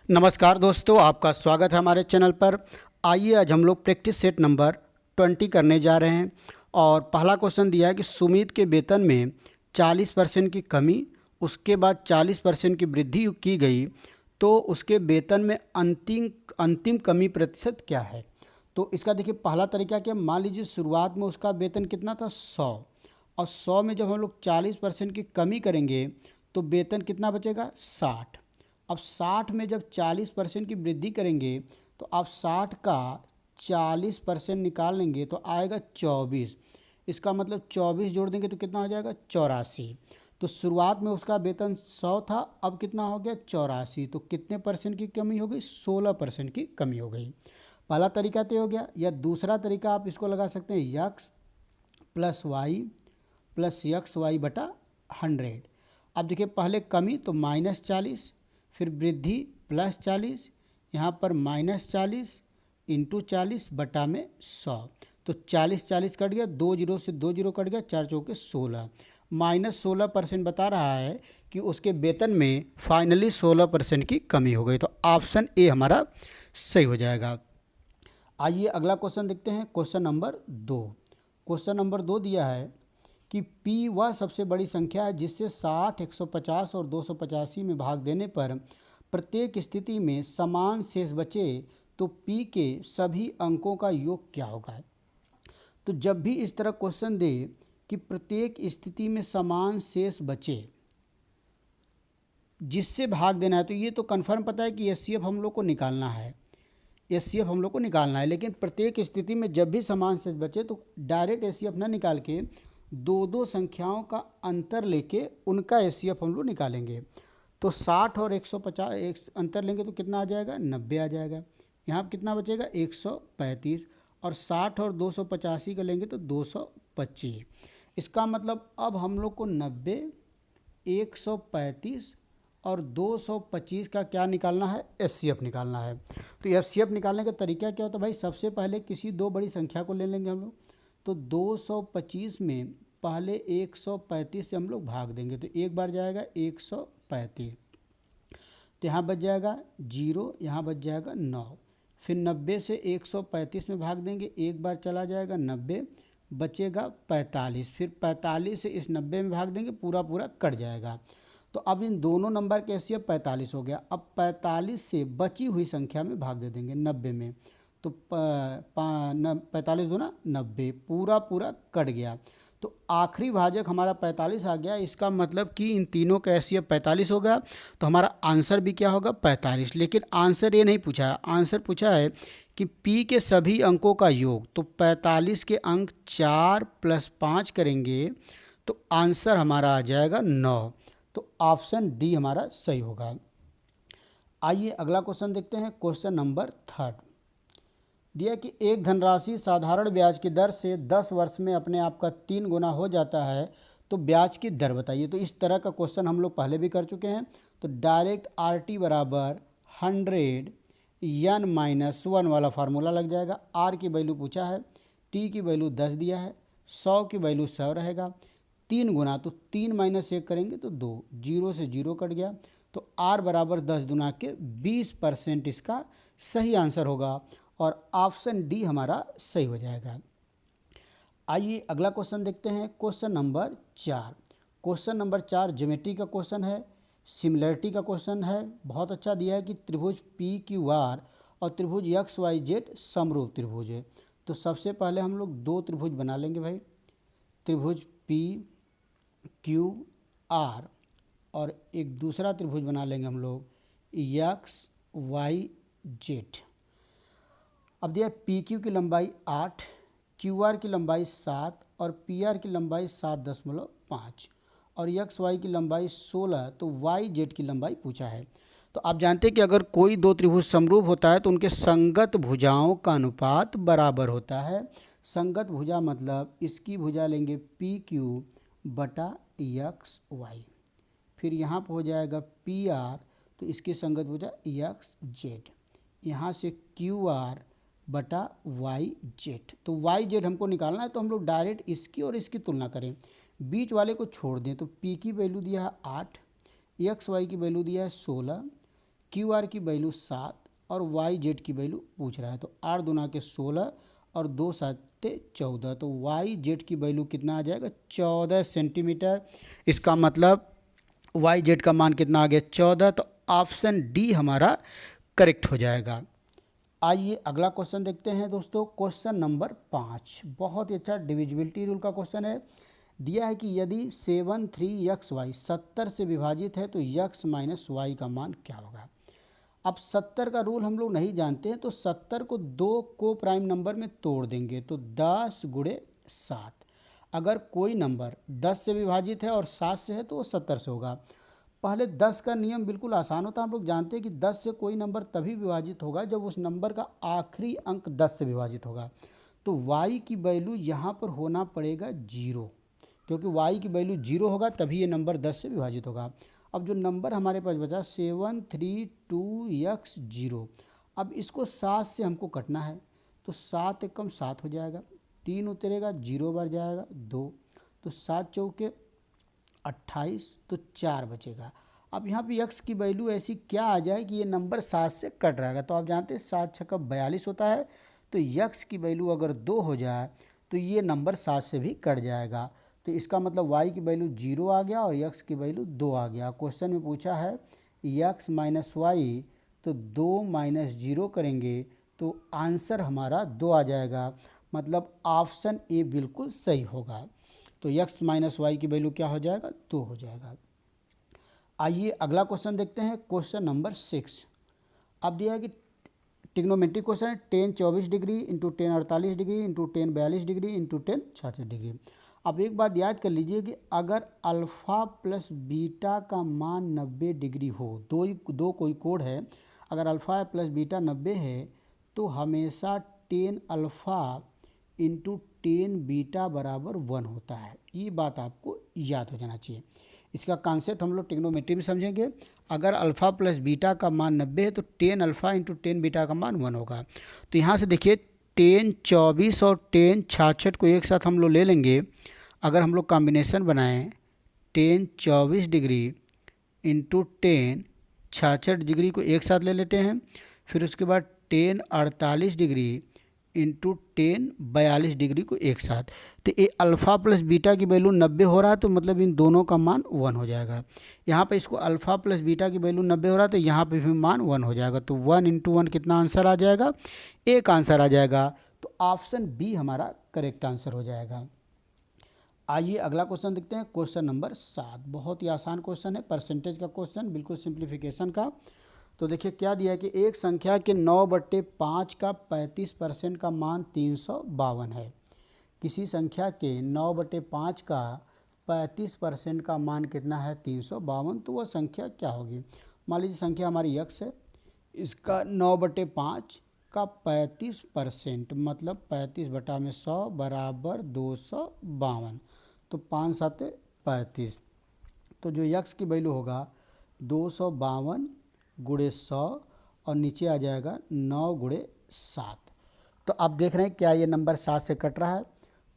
नमस्कार दोस्तों, आपका स्वागत है हमारे चैनल पर। आइए आज हम लोग प्रैक्टिस सेट नंबर 20 करने जा रहे हैं। और पहला क्वेश्चन दिया है कि सुमित के वेतन में 40% की कमी, उसके बाद 40% की वृद्धि की गई, तो उसके वेतन में अंतिम अंतिम कमी प्रतिशत क्या है। तो इसका देखिए पहला तरीका क्या, मान लीजिए शुरुआत में उसका वेतन कितना था 100, और 100 में जब हम लोग 40% की कमी करेंगे तो वेतन कितना बचेगा 60। अब 60 में जब 40% की वृद्धि करेंगे तो आप 60 का 40% निकाल लेंगे तो आएगा 24। इसका मतलब 24 जोड़ देंगे तो कितना हो जाएगा 84। तो शुरुआत में उसका वेतन 100 था, अब कितना हो गया 84। तो कितने परसेंट की कमी हो गई, 16% की कमी हो गई। पहला तरीका तो हो गया। या दूसरा तरीका आप इसको लगा सकते हैं, x plus y plus x y बटा 100। अब देखिए पहले कमी तो -40, फिर वृद्धि +40, यहाँ पर -40 इंटू 40 बटा में 100। तो 40 कट गया, 2 जीरो से 2 जीरो कट गया, 4 चौके 16। -16% बता रहा है कि उसके वेतन में फाइनली 16% की कमी हो गई। तो ऑप्शन ए हमारा सही हो जाएगा। आइए अगला क्वेश्चन देखते हैं, क्वेश्चन नंबर 2। क्वेश्चन नंबर 2 दिया है कि P वह सबसे बड़ी संख्या है जिससे 60, 150 और 285 में भाग देने पर प्रत्येक स्थिति में समान शेष बचे, तो P के सभी अंकों का योग क्या होगा। तो जब भी इस तरह क्वेश्चन दे कि प्रत्येक स्थिति में समान शेष बचे जिससे भाग देना है, तो ये तो कन्फर्म पता है कि एचसीएफ हम लोग को निकालना है, एचसीएफ हम लोग को निकालना है। लेकिन प्रत्येक स्थिति में जब भी समान शेष बचे तो डायरेक्ट एचसीएफ ना निकाल के दो दो संख्याओं का अंतर लेके उनका एचसीएफ हम लोग निकालेंगे। तो 60 और 150 एक अंतर लेंगे तो कितना आ जाएगा 90 आ जाएगा। यहाँ पर कितना बचेगा 135, और 60 और 285 का लेंगे तो 225। इसका मतलब अब हम लोग को 90, 135 और 225 का क्या निकालना है, एचसीएफ निकालना है। तो एचसीएफ निकालने का तरीका क्या होता है भाई, सबसे पहले किसी दो बड़ी संख्या को ले लेंगे हम लोग। तो 225 में पहले 135 से हम लोग भाग देंगे तो एक बार जाएगा 135, तो यहाँ बच जाएगा 0, यहाँ बच जाएगा 9। फिर 90 से 135 में भाग देंगे, एक बार चला जाएगा 90, बचेगा 45। फिर 45 से इस 90 में भाग देंगे, पूरा पूरा कट जाएगा। तो अब इन दोनों नंबर के एचसीएफ 45 हो गया। अब 45 से बची हुई संख्या में भाग दे देंगे 90 में, तो 45 दूना 90, पूरा पूरा कट गया। तो आखिरी भाजक हमारा 45 आ गया। इसका मतलब कि इन तीनों का एचसीएफ 45 हो गया, तो हमारा आंसर भी क्या होगा 45। लेकिन आंसर ये नहीं पूछा है, आंसर पूछा है कि P के सभी अंकों का योग। तो 45 के अंक 4 + 5 करेंगे तो आंसर हमारा आ जाएगा 9। तो ऑप्शन डी हमारा सही होगा। आइए अगला क्वेश्चन देखते हैं, क्वेश्चन नंबर 3 दिया कि एक धनराशि साधारण ब्याज की दर से 10 वर्ष में अपने आप का 3 गुना हो जाता है, तो ब्याज की दर बताइए। तो इस तरह का क्वेश्चन हम लोग पहले भी कर चुके हैं। तो डायरेक्ट RT बराबर 100 n-1 वाला फार्मूला लग जाएगा। R की वैल्यू पूछा है, T की वैल्यू 10 दिया है, 100 की वैल्यू 100 रहेगा, 3 गुना, तो 3 - 1 करेंगे तो 2, 0 से 0 कट गया। तो R बराबर 10 गुना के 20% इसका सही आंसर होगा, और ऑप्शन डी हमारा सही हो जाएगा। आइए अगला क्वेश्चन देखते हैं, question number 4। Question number 4 geometry का क्वेश्चन है, सिमिलरिटी का क्वेश्चन है। बहुत अच्छा दिया है कि त्रिभुज PQR और त्रिभुज XYZ समरूप त्रिभुज है। तो सबसे पहले हम लोग दो त्रिभुज बना लेंगे भाई, त्रिभुज PQR, और एक दूसरा त्रिभुज बना लेंगे हम लोग XYZ। अब दिया PQ की लंबाई 8, QR की लंबाई 7 और PR की लंबाई 7.5 और XY की लंबाई 16, तो YZ की लंबाई पूछा है। तो आप जानते हैं कि अगर कोई दो त्रिभुज समरूप होता है तो उनके संगत भुजाओं का अनुपात बराबर होता है। संगत भुजा मतलब इसकी भुजा लेंगे PQ बटा XY, फिर यहाँ पर हो जाएगा PR, तो इसकी संगत भुजा XZ, यहाँ से QR बटा YZ। तो YZ हमको निकालना है, तो हम लोग डायरेक्ट इसकी और इसकी तुलना करें, बीच वाले को छोड़ दें। तो P की वैल्यू दिया है 8, XY की वैल्यू दिया है 16, क्यू आर की वैल्यू 7 और वाई जेड की वैल्यू पूछ रहा है। तो 8 दूना के 16 और 2 7 14, तो वाई जेड की वैल्यू कितना आ जाएगा 14 सेंटीमीटर। इसका मतलब वाई जेड का मान कितना आ गया 14, तो ऑप्शन डी हमारा करेक्ट हो जाएगा। आइए अगला क्वेश्चन देखते हैं दोस्तों, क्वेश्चन नंबर 5। बहुत ही अच्छा डिविजिबिलिटी रूल का क्वेश्चन है। दिया है कि यदि 73xy 70 से विभाजित है तो x माइनस वाई का मान क्या होगा। अब 70 का रूल हम लोग नहीं जानते हैं, तो 70 को 2 को प्राइम नंबर में तोड़ देंगे तो 10 गुणे 7। अगर कोई नंबर 10 से विभाजित है और 7 से है तो वो 70 से होगा। पहले 10 का नियम बिल्कुल आसान होता है, हम लोग जानते हैं कि 10 से कोई नंबर तभी विभाजित होगा जब उस नंबर का आखिरी अंक 10 से विभाजित होगा। तो y की वैल्यू यहाँ पर होना पड़ेगा 0, क्योंकि y की वैल्यू 0 होगा तभी ये नंबर 10 से विभाजित होगा। अब जो नंबर हमारे पास बचा 732x0, अब इसको 7 से हमको कटना है, तो 7 एकम 7 हो जाएगा, 3 उतरेगा, 0 बढ़ जाएगा 2, तो 7 चौके 28, तो 4 बचेगा। अब यहाँ पे x की वैल्यू ऐसी क्या आ जाए कि ये नंबर 7 से कट रहेगा। तो आप जानते हैं 7 छक्का 42 होता है, तो x की वैल्यू अगर 2 हो जाए तो ये नंबर 7 से भी कट जाएगा। तो इसका मतलब y की वैल्यू 0 आ गया और x की वैल्यू 2 आ गया। क्वेश्चन में पूछा है x माइनस वाई, तो 2 माइनस 0 करेंगे तो आंसर हमारा 2 आ जाएगा। मतलब ऑप्शन ए बिल्कुल सही होगा। तो x माइनस वाई की वैल्यू क्या हो जाएगा 2 हो जाएगा। आइए अगला क्वेश्चन देखते हैं, क्वेश्चन नंबर 6। अब दिया है कि ट्रिग्नोमेट्रिक क्वेश्चन है, 10 24 degree into 10 48 degree into 10 42 degree into 10 66 degree. अब एक बात याद कर लीजिए कि अगर अल्फ़ा प्लस बीटा का मान 90 डिग्री हो, दो कोई कोड है, अगर अल्फ़ा प्लस बीटा 90 है तो हमेशा 10 अल्फ़ा इंटू 10 बीटा बराबर 1 होता है। ये बात आपको याद हो जाना चाहिए। इसका कॉन्सेप्ट हम लोग ट्रिग्नोमेट्री में समझेंगे। अगर अल्फ़ा प्लस बीटा का मान 90 है तो 10 अल्फ़ा इंटू 10 बीटा का मान 1 होगा। तो यहाँ से देखिए 10 24 और 10 66 को एक साथ हम लोग ले लेंगे। अगर हम लोग कॉम्बिनेशन बनाएं 10 24 डिग्री इंटू 10 66 डिग्री को एक साथ ले लेते हैं, फिर उसके बाद 10 48 डिग्री इंटू 10 42 डिग्री को एक साथ। तो ये अल्फ़ा प्लस बीटा की वैल्यू 90 हो रहा है, तो मतलब इन दोनों का मान 1 हो जाएगा। यहाँ पे इसको अल्फ़ा प्लस बीटा की वैल्यू 90 हो रहा है, तो यहाँ पे भी मान 1 हो जाएगा। तो 1 इंटू 1 कितना आंसर आ जाएगा, एक आंसर आ जाएगा। तो ऑप्शन बी हमारा करेक्ट आंसर हो जाएगा। आइए अगला क्वेश्चन देखते हैं, क्वेश्चन नंबर 7। बहुत ही आसान क्वेश्चन है, परसेंटेज का क्वेश्चन, बिल्कुल सिंप्लीफिकेशन का। तो देखिए क्या दिया है कि एक संख्या के 9/5 का 35% का मान 352 है। किसी संख्या के 9/5 का 35% का मान कितना है 352, तो वह संख्या क्या होगी। मान लीजिए संख्या हमारी x है, इसका 9/5 का 35% मतलब 35 बटा में 100 बराबर 252, तो 5 7 35। तो जो x की वैल्यू होगा 252 गुणे 100 और नीचे आ जाएगा 9 गुणे 7। तो आप देख रहे हैं क्या ये नंबर 7 से कट रहा है।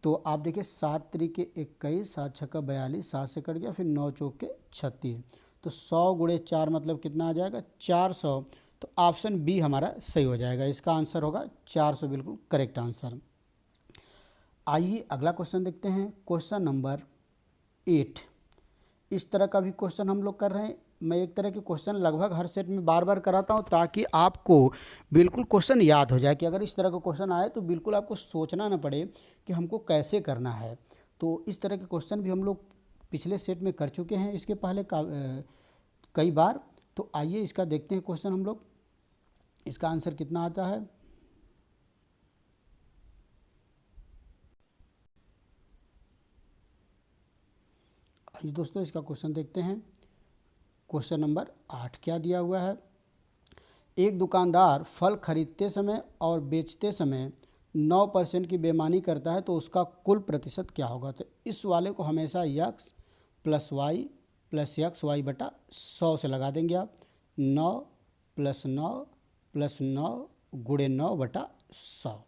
तो आप देखिए 7 तरीके 21, 7 छक्का 42, 7 से कट गया, फिर 9 चौके 36, तो 100 गुणे 4 मतलब कितना आ जाएगा 400। तो ऑप्शन बी हमारा सही हो जाएगा। इसका आंसर होगा 400, बिल्कुल करेक्ट आंसर। आइए अगला क्वेश्चन देखते हैं, क्वेश्चन नंबर 8। इस तरह का भी क्वेश्चन हम लोग कर रहे हैं। मैं एक तरह के क्वेश्चन लगभग हर सेट में बार बार कराता हूं ताकि आपको बिल्कुल क्वेश्चन याद हो जाए कि अगर इस तरह का क्वेश्चन आए तो बिल्कुल आपको सोचना ना पड़े कि हमको कैसे करना है। तो इस तरह के क्वेश्चन भी हम लोग पिछले सेट में कर चुके हैं इसके पहले कई बार। तो आइए इसका देखते हैं क्वेश्चन हम लोग, इसका आंसर कितना आता है। आइए दोस्तों इसका क्वेश्चन देखते हैं। क्वेश्चन नंबर 8 क्या दिया हुआ है। एक दुकानदार फल खरीदते समय और बेचते समय 9% की बेईमानी करता है तो उसका कुल प्रतिशत क्या होगा। तो इस वाले को हमेशा x plus y plus x y बटा 100 से लगा देंगे आप। 9 प्लस 9 प्लस 9 गुणे 9 बटा 100। तो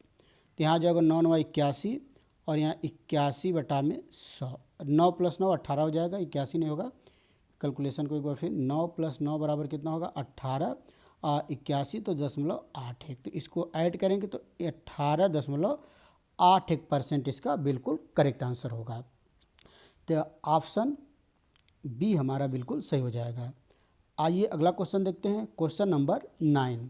यहाँ जाएगा 9 9 81 और यहाँ 81 बटा में 100। 9 प्लस 9 18 हो जाएगा, 81 नहीं होगा, कैलकुलेशन को एक बार फिर, 9 + 9 बराबर कितना होगा 18, 81 तो 0.81, तो इसको ऐड करेंगे तो 18.81% इसका बिल्कुल करेक्ट आंसर होगा। तो ऑप्शन बी हमारा बिल्कुल सही हो जाएगा। आइए अगला क्वेश्चन देखते हैं, क्वेश्चन नंबर 9।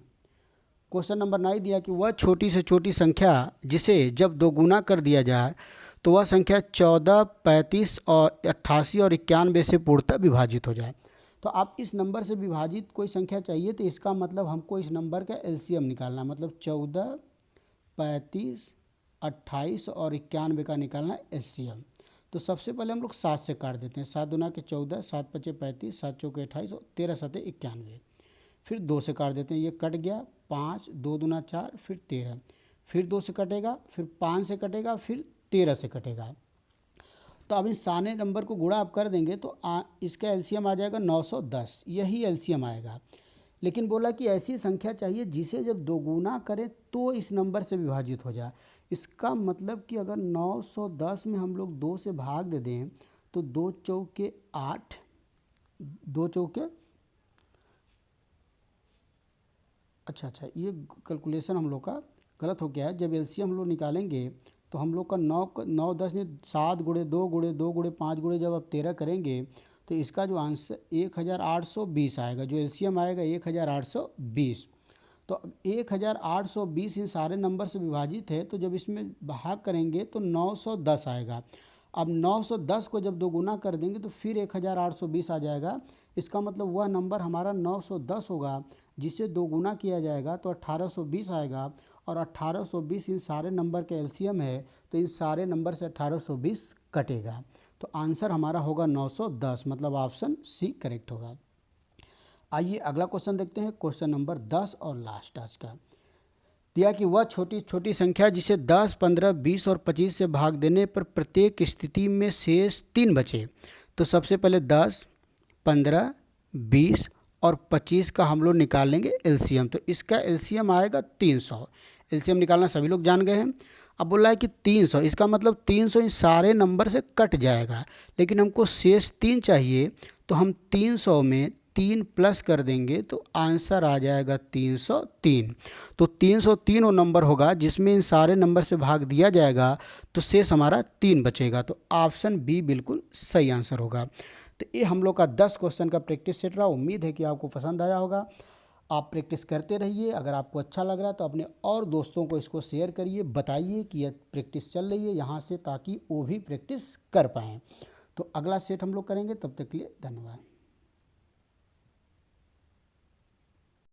क्वेश्चन नंबर 9 दिया कि वह छोटी से छोटी संख्या जिसे जब दोगुना कर दिया जाए तो वह संख्या 14, 35 और 88 और 91 से पूर्णतः विभाजित हो जाए। तो आप इस नंबर से विभाजित कोई संख्या चाहिए तो इसका मतलब हमको इस नंबर का एलसीएम निकालना है, मतलब 14, 35, 28 और 91 का निकालना है एलसीएम। तो सबसे पहले हम लोग 7 से काट देते हैं, 7 दूना के 14, 7 पचे 35, 7 चौके 28 और 13 सते 91। फिर 2 से काट देते हैं, ये कट गया, 5, 2 दूना 4, फिर 13, फिर 2 से कटेगा, फिर 5 से कटेगा, फिर 13 से कटेगा। तो अब इस सारे नंबर को गुणा आप कर देंगे तो इसका एलसीएम आ जाएगा 910, यही एलसीएम आएगा। लेकिन बोला कि ऐसी संख्या चाहिए जिसे जब दोगुना करें तो इस नंबर से विभाजित हो जाए। इसका मतलब कि अगर 910 में हम लोग 2 से भाग दे दें तो 2 चौके 8, 2 चौके, अच्छा ये कैलकुलेशन हम लोग का गलत हो गया है। जब एलसीएम हम लोग निकालेंगे तो हम लोग का 9 10 में 7 गुणे 2 गुणे 2 गुणे 5 गुणे जब आप 13 करेंगे तो इसका जो आंसर 1820 आएगा, जो एलसीएम आएगा 1820। तो 1820 इन सारे नंबर से विभाजित है, तो जब इसमें भाग करेंगे तो 910 आएगा। अब 910 को जब दोगुना कर देंगे तो फिर 1820 आ जाएगा। इसका मतलब वह नंबर हमारा 910 होगा, जिसे दोगुना किया जाएगा तो 1820 आएगा, और 1820 इन सारे नंबर का एलसीएम है, तो इन सारे नंबर से 1820 कटेगा। तो आंसर हमारा होगा 910, मतलब ऑप्शन सी करेक्ट होगा। आइए अगला क्वेश्चन देखते हैं, क्वेश्चन नंबर 10 और लास्ट आज का। दिया कि वह छोटी छोटी संख्या जिसे 10, 15, 20 और 25 से भाग देने पर प्रत्येक स्थिति में शेष 3 बचे। तो सबसे पहले 10, 15, 20 और 25 का हम लोग निकाल लेंगे एलसीएम। तो इसका एलसीएम आएगा 300। एलसीएम निकालना सभी लोग जान गए हैं। अब बोला है कि 300, इसका मतलब 300 इन सारे नंबर से कट जाएगा, लेकिन हमको शेष 3 चाहिए, तो हम 300 में 3 प्लस कर देंगे तो आंसर आ जाएगा 303। तो 303 वो नंबर होगा जिसमें इन सारे नंबर से भाग दिया जाएगा, तो शेष हमारा 3 बचेगा। तो ऑप्शन बी बिल्कुल सही आंसर होगा। तो ये हम लोग का 10 क्वेश्चन का प्रैक्टिस सेट रहा। उम्मीद है कि आपको पसंद आया होगा। आप प्रैक्टिस करते रहिए। अगर आपको अच्छा लग रहा है तो अपने और दोस्तों को इसको शेयर करिए, बताइए कि यह प्रैक्टिस चल रही है यहाँ से, ताकि वो भी प्रैक्टिस कर पाएँ। तो अगला सेट हम लोग करेंगे, तब तक के लिए धन्यवाद।